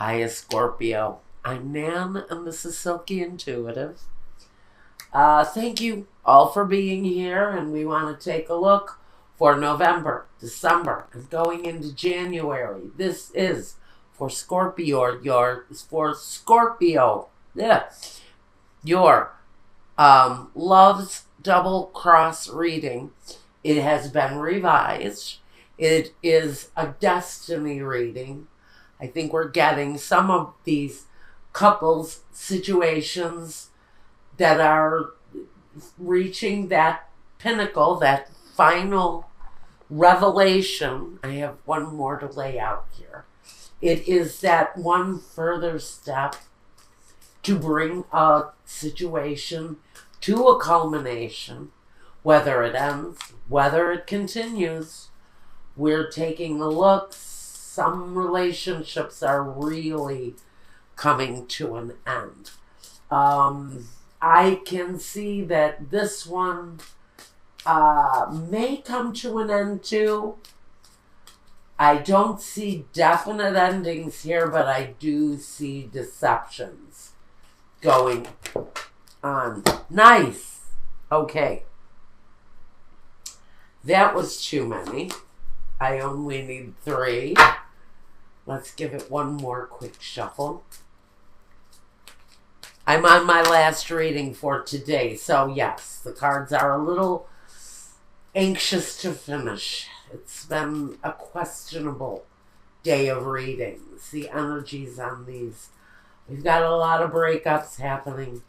Hiya, Scorpio. I'm Nan, and this is Silky Intuitive. Thank you all for being here, and we want to take a look for November, December, and going into January. This is for Scorpio, yeah, your Love's Double Cross reading. It has been revised. It is a destiny reading. I think we're getting some of these couples situations that are reaching that pinnacle, that final revelation. I have one more to lay out here. It is that one further step to bring a situation to a culmination, whether it ends, whether it continues. We're taking a look. Some relationships are really coming to an end. I can see that this one may come to an end too. I don't see definite endings here, but I do see deceptions going on. Nice. Okay. That was too many. I only need 3. Let's give it one more quick shuffle. I'm on my last reading for today, so yes, the cards are a little anxious to finish. It's been a questionable day of readings. The energies on these. We've got a lot of breakups happening.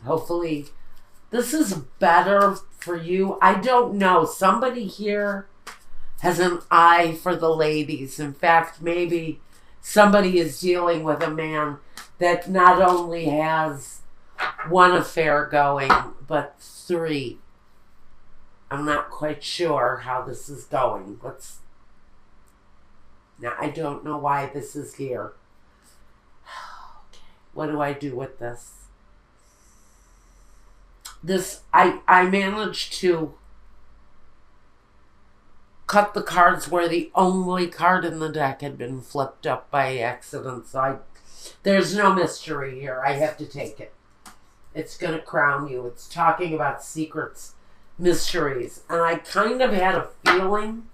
Hopefully, this is better for you. I don't know. Somebody here has an eye for the ladies. In fact, maybe somebody is dealing with a man that not only has one affair going, but 3. I'm not quite sure how this is going. Now, I don't know why this is here. Okay. What do I do with this? I managed to cut the cards where the only card in the deck had been flipped up by accident. So there's no mystery here. I have to take it. It's going to crown you. It's talking about secrets, mysteries. And I kind of had a feeling,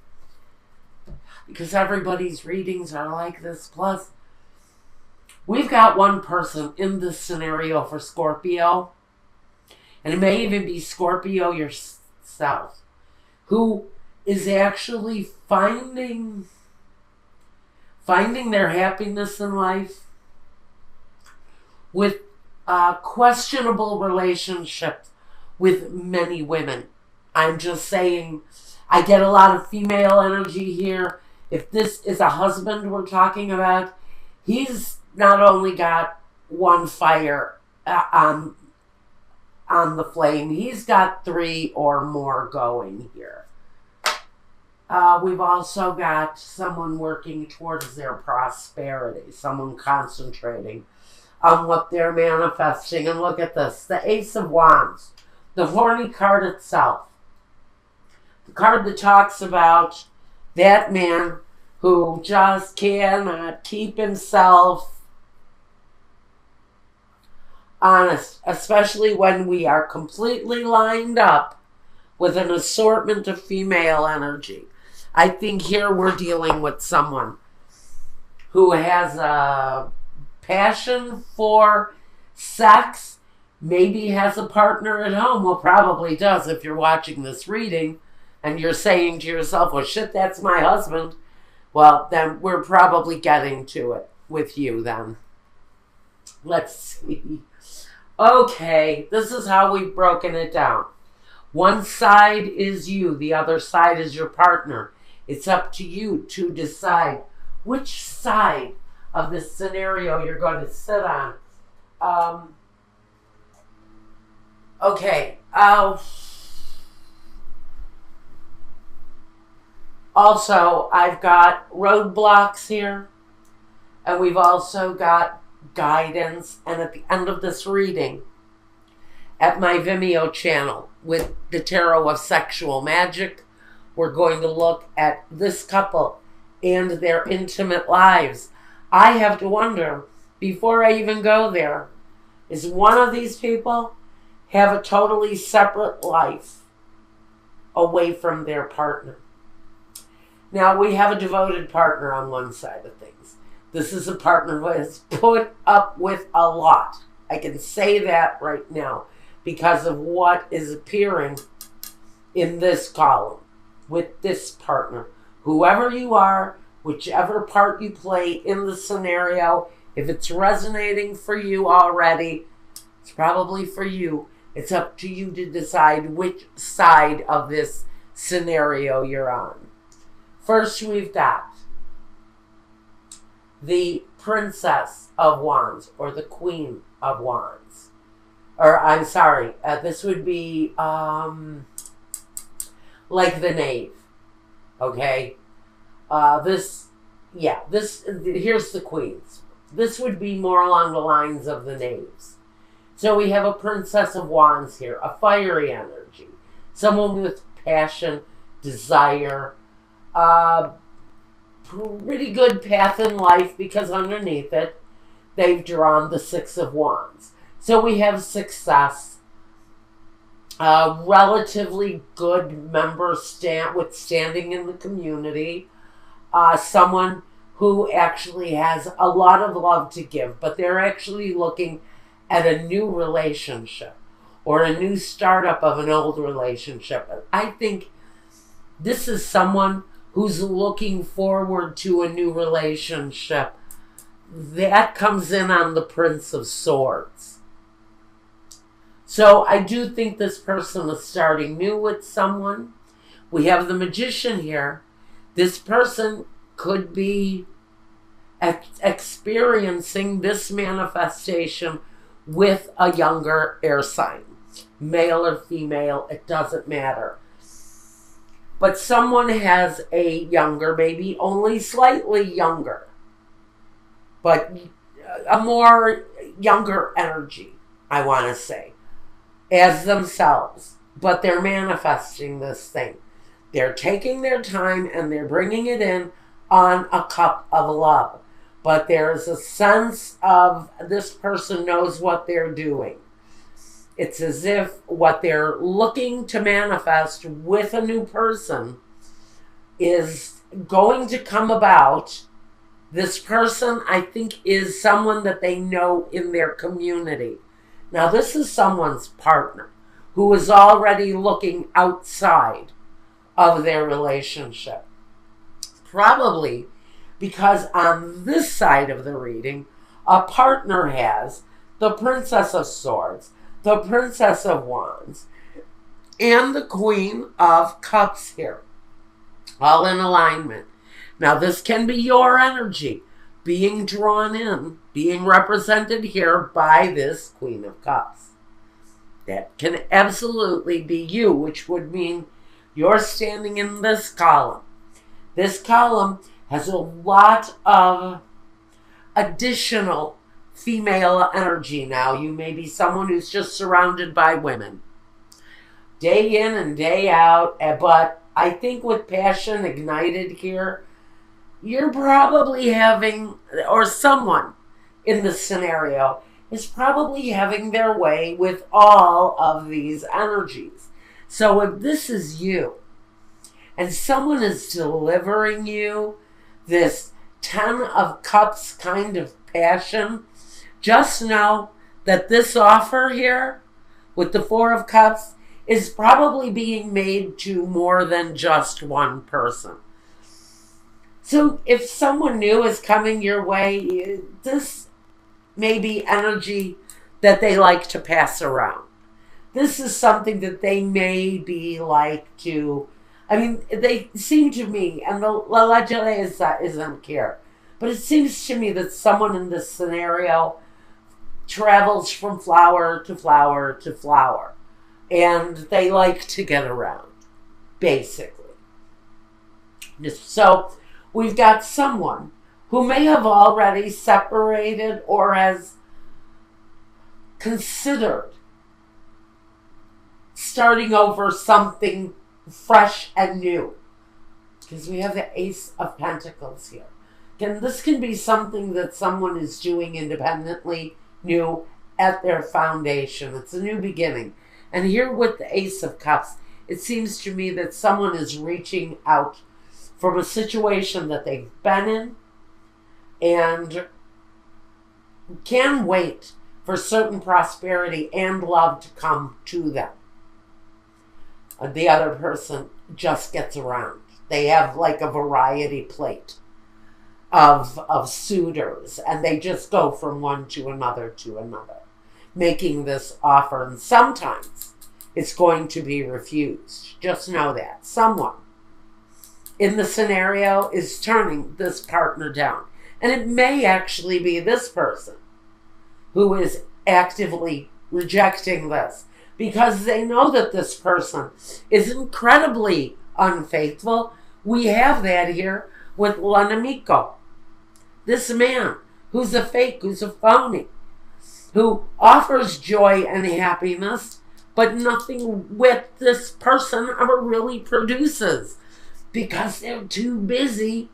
because everybody's readings are like this. Plus, we've got one person in this scenario for Scorpio, and it may even be Scorpio yourself, who is actually finding their happiness in life with questionable relationships with many women. I'm just saying, I get a lot of female energy here. If this is a husband we're talking about, he's not only got one fire on the flame, he's got 3 or more going here. We've also got someone working towards their prosperity, someone concentrating on what they're manifesting. And look at this, the Ace of Wands, the horny card itself. The card that talks about that man who just cannot keep himself honest, especially when we are completely lined up with an assortment of female energy. I think here we're dealing with someone who has a passion for sex, maybe has a partner at home. Well, probably does if you're watching this reading and you're saying to yourself, well, shit, that's my husband. Well, then we're probably getting to it with you then. Let's see. Okay, this is how we've broken it down. One side is you, the other side is your partner. It's up to you to decide which side of this scenario you're going to sit on. Okay. Also, I've got roadblocks here, and we've also got guidance. And at the end of this reading, at my Vimeo channel with the Tarot of Sexual Magic, we're going to look at this couple and their intimate lives. I have to wonder, before I even go there, is one of these people have a totally separate life away from their partner? Now, we have a devoted partner on one side of things. This is a partner who has put up with a lot. I can say that right now because of what is appearing in this column with this partner. Whoever you are, whichever part you play in the scenario, if it's resonating for you already, it's probably for you. It's up to you to decide which side of this scenario you're on. First, we've got the Princess of Wands, or the Queen of Wands. Or, I'm sorry, this would be like the Knave. Okay? Here's the Queens. This would be more along the lines of the Knaves. So we have a Princess of Wands here, a fiery energy. Someone with passion, desire, pretty good path in life, because underneath it, they've drawn the Six of Wands. So we have success, relatively good member standing in the community, someone who actually has a lot of love to give, but they're actually looking at a new relationship or a new startup of an old relationship. I think this is someone who's looking forward to a new relationship. That comes in on the Prince of Swords. So I do think this person is starting new with someone. We have the Magician here. This person could be experiencing this manifestation with a younger air sign. Male or female, it doesn't matter. But someone has a younger, maybe only slightly younger, but a more younger energy, I want to say, as themselves. But they're manifesting this thing. They're taking their time and they're bringing it in on a cup of love. But there's a sense of this person knows what they're doing. It's as if what they're looking to manifest with a new person is going to come about. This person, I think, is someone that they know in their community. Now, this is someone's partner who is already looking outside of their relationship. Probably because on this side of the reading, a partner has the Princess of Swords, the Princess of Wands, and the Queen of Cups here, all in alignment. Now, this can be your energy being drawn in, being represented here by this Queen of Cups. That can absolutely be you, which would mean you're standing in this column. This column has a lot of additional female energy now. You may be someone who's just surrounded by women, day in and day out, but I think with passion ignited here, you're probably having, or someone in this scenario is probably having their way with all of these energies. So if this is you, and someone is delivering you this 10 of Cups kind of passion, just know that this offer here with the Four of Cups is probably being made to more than just one person. So if someone new is coming your way, this may be energy that they like to pass around. This is something that they may be like to, I mean, they seem to me, and the legend isn't clear, but it seems to me that someone in this scenario travels from flower to flower to flower, and they like to get around, basically. So we've got someone who may have already separated or has considered starting over something fresh and new. because we have the Ace of Pentacles here. And this can be something that someone is doing independently, new, at their foundation. It's a new beginning. And here with the Ace of Cups, it seems to me that someone is reaching out from a situation that they've been in and can wait for certain prosperity and love to come to them. The other person just gets around. They have like a variety plate of suitors, and they just go from one to another, making this offer. And sometimes it's going to be refused. Just know that. Someone in the scenario is turning this partner down. And it may actually be this person who is actively rejecting this, because they know that this person is incredibly unfaithful. We have that here with L'Amico. This man who's a fake, who's a phony, who offers joy and happiness, but nothing with this person ever really produces, because they're too busy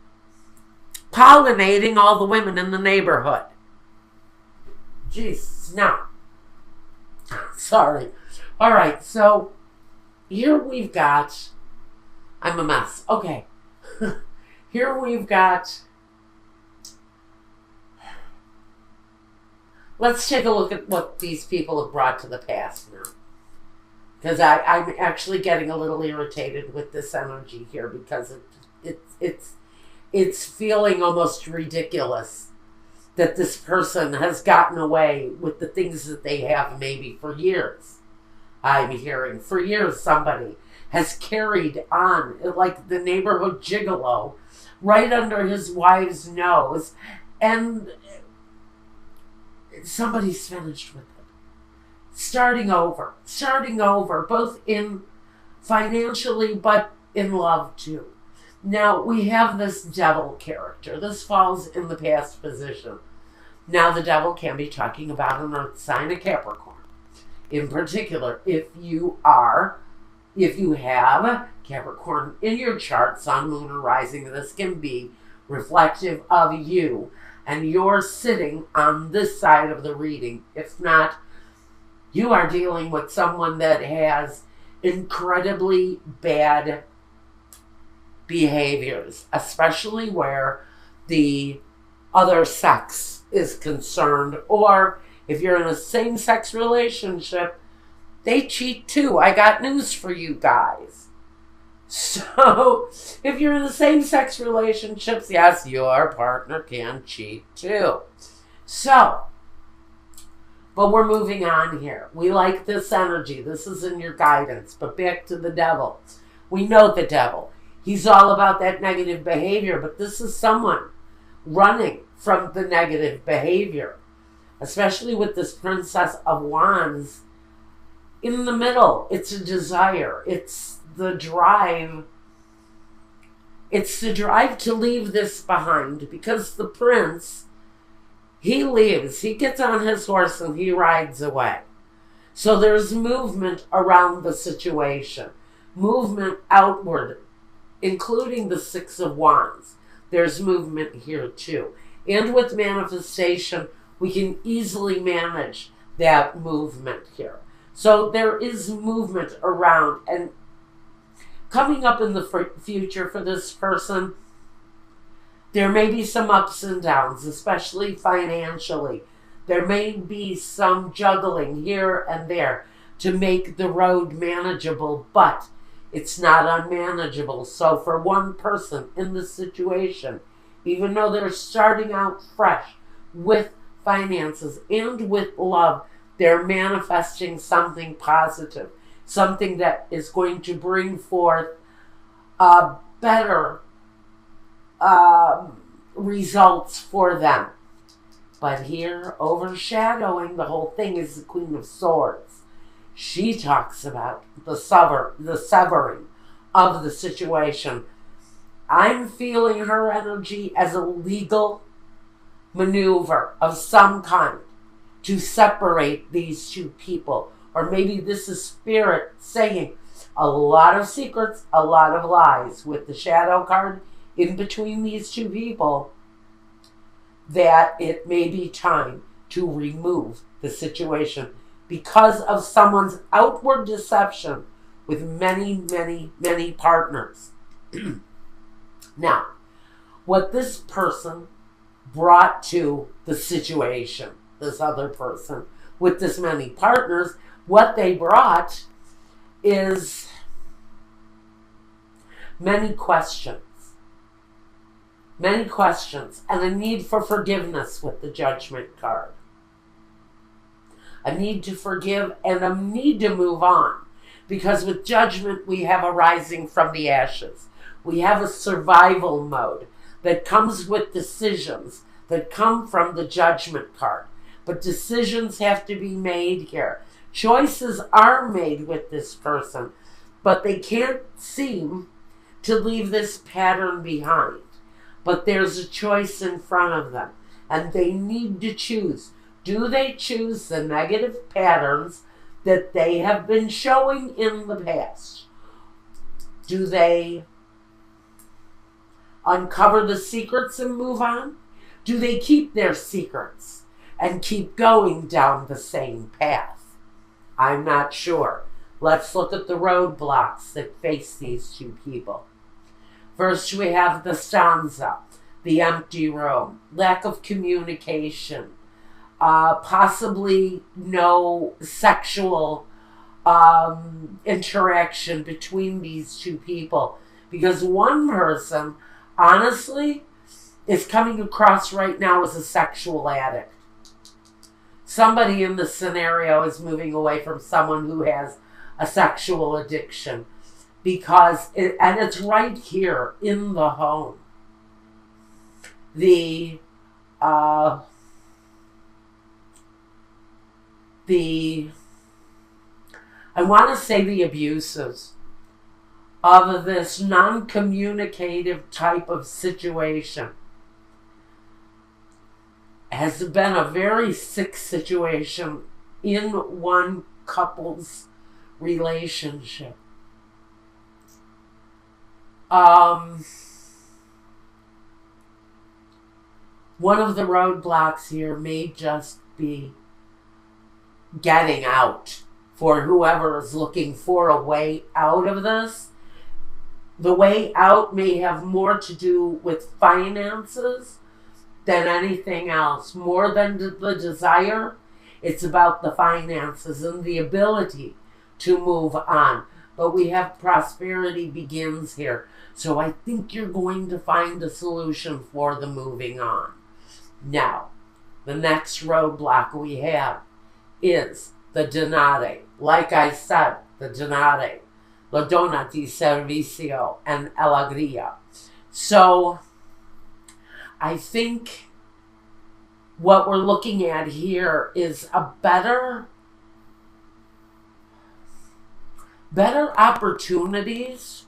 pollinating all the women in the neighborhood. Jeez, no. Sorry. All right, so here we've got, I'm a mess. Okay. Here we've got, let's take a look at what these people have brought to the past now. Because I'm actually getting a little irritated with this energy here, because it's feeling almost ridiculous that this person has gotten away with the things that they have maybe for years. I'm hearing for years somebody has carried on like the neighborhood gigolo right under his wife's nose, and somebody's finished with it. Starting over, both in financially, but in love too. Now, we have this devil character. This falls in the past position. Now, the devil can be talking about an earth sign, a Capricorn. In particular, if you have Capricorn in your chart, sun, moon, or rising, this can be reflective of you, and you're sitting on this side of the reading. If not, you are dealing with someone that has incredibly bad behaviors, especially where the other sex is concerned, or if you're in a same-sex relationship, they cheat too. I got news for you guys. So, if you're in the same-sex relationships, yes, your partner can cheat too. So, but we're moving on here. We like this energy. This is in your guidance. But back to the devil. We know the devil. He's all about that negative behavior, but this is someone running from the negative behavior, especially with this Princess of Wands in the middle. It's a desire. It's the drive. It's the drive to leave this behind, because the prince, he leaves. He gets on his horse and he rides away. So there's movement around the situation, movement outward, including the Six of Wands. There's movement here too. And with manifestation, we can easily manage that movement here. So there is movement around, and coming up in the future for this person, there may be some ups and downs, especially financially. There may be some juggling here and there to make the road manageable, but it's not unmanageable. So for one person in this situation, even though they're starting out fresh with finances and with love, they're manifesting something positive, something that is going to bring forth better results for them. But here, overshadowing the whole thing, is the Queen of Swords. She talks about the severing of the situation. I'm feeling her energy as a legal maneuver of some kind to separate these two people. Or maybe this is spirit saying, A lot of secrets, a lot of lies. With the shadow card in between these two people, that it may be time to remove the situation because of someone's outward deception with many, many, many partners. Now, what this person brought to the situation, this other person with this many partners, what they brought is many questions. Many questions and a need for forgiveness with the Judgment card. A need to forgive and a need to move on. Because with Judgment, we have a rising from the ashes. We have a survival mode that comes with decisions that come from the Judgment card. But decisions have to be made here. Choices are made with this person, but they can't seem to leave this pattern behind. But there's a choice in front of them, and they need to choose. Do they choose the negative patterns that they have been showing in the past? Do they uncover the secrets and move on? Do they keep their secrets and keep going down the same path? I'm not sure. Let's look at the roadblocks that face these two people. First, we have the stanza, the empty room, lack of communication, possibly no sexual interaction between these two people. Because one person, honestly, is coming across right now as a sexual addict. Somebody in the scenario is moving away from someone who has a sexual addiction. Because, and it's right here in the home. I want to say the abuses of this non-communicative type of situation has been a very sick situation in one couple's relationship. One of the roadblocks here may just be getting out for whoever is looking for a way out of this. The way out may have more to do with finances than anything else. More than the desire, it's about the finances and the ability to move on. But we have prosperity begins here. So I think you're going to find a solution for the moving on. Now, the next roadblock we have is the Donate. Like I said, the Donate. La donna di servizio and alegria. So, I think what we're looking at here is a better opportunities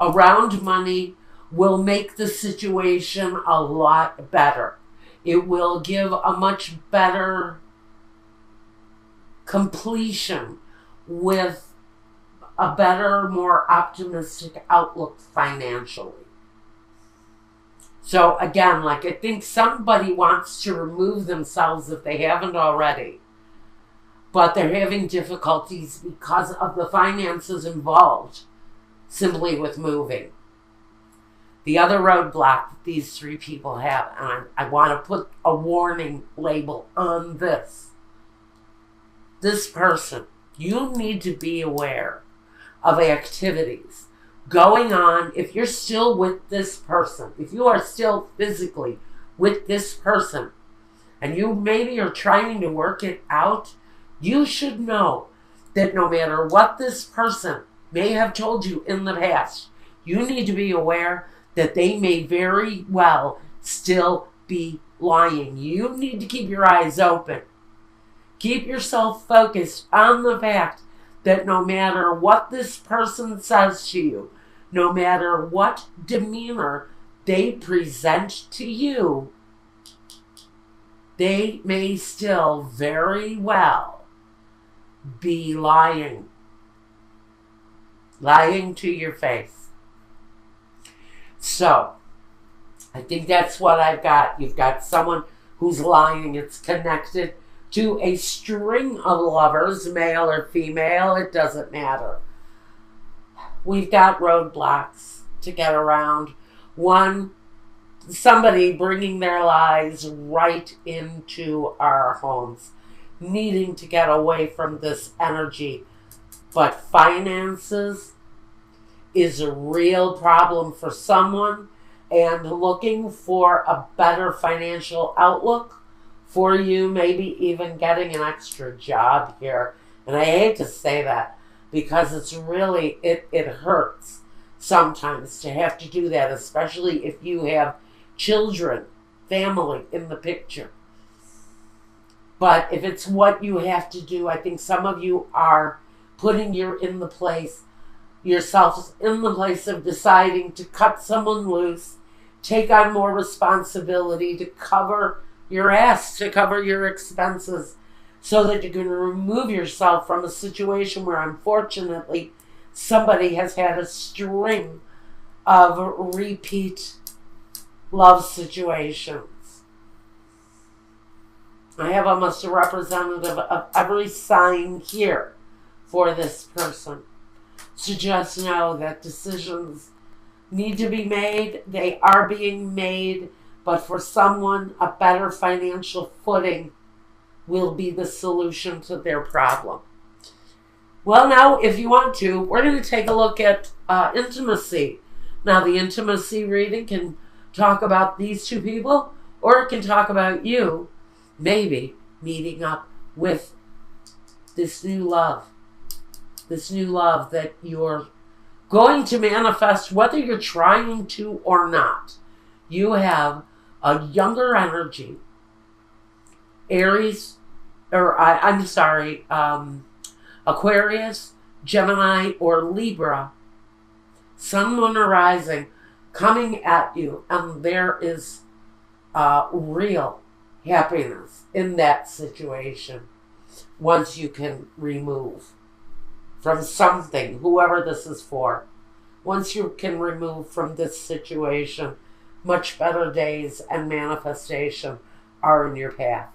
around money will make the situation a lot better. It will give a much better completion with a better, more optimistic outlook financially. So again, like I think somebody wants to remove themselves if they haven't already, but they're having difficulties because of the finances involved simply with moving. The other roadblock that these three people have, and I want to put a warning label on this. This person, you need to be aware of activities going on. If you're still with this person, if you are still physically with this person, and you maybe are trying to work it out, you should know that no matter what this person may have told you in the past, you need to be aware that they may very well still be lying. You need to keep your eyes open. Keep yourself focused on the fact that no matter what this person says to you, no matter what demeanor they present to you, they may still very well be lying. lying to your face. So, I think that's what I've got. You've got someone who's lying. It's connected to a string of lovers, male or female. It doesn't matter. We've got roadblocks to get around. One, somebody bringing their lies right into our homes, needing to get away from this energy. But finances is a real problem for someone, and looking for a better financial outlook for you, maybe even getting an extra job here. And I hate to say that because it's really, it hurts sometimes to have to do that, especially if you have children, family in the picture. But if it's what you have to do, I think some of you are putting yourself in the place of deciding to cut someone loose, take on more responsibility to cover your ass, to cover your expenses, so that you can remove yourself from a situation where, unfortunately, somebody has had a string of repeat love situations. I have almost a representative of every sign here for this person. So just know that decisions need to be made. They are being made. But for someone, a better financial footing will be the solution to their problem. Well, now, if you want to, we're going to take a look at intimacy. Now, the intimacy reading can talk about these two people, or it can talk about you maybe meeting up with this new love that you're going to manifest, whether you're trying to or not. You have a younger energy, Aries, or Aquarius, Gemini, or Libra, Sun, Moon, or Rising coming at you, and there is real happiness in that situation once you can remove from something, whoever this is for. Once you can remove from this situation, much better days and manifestation are in your path.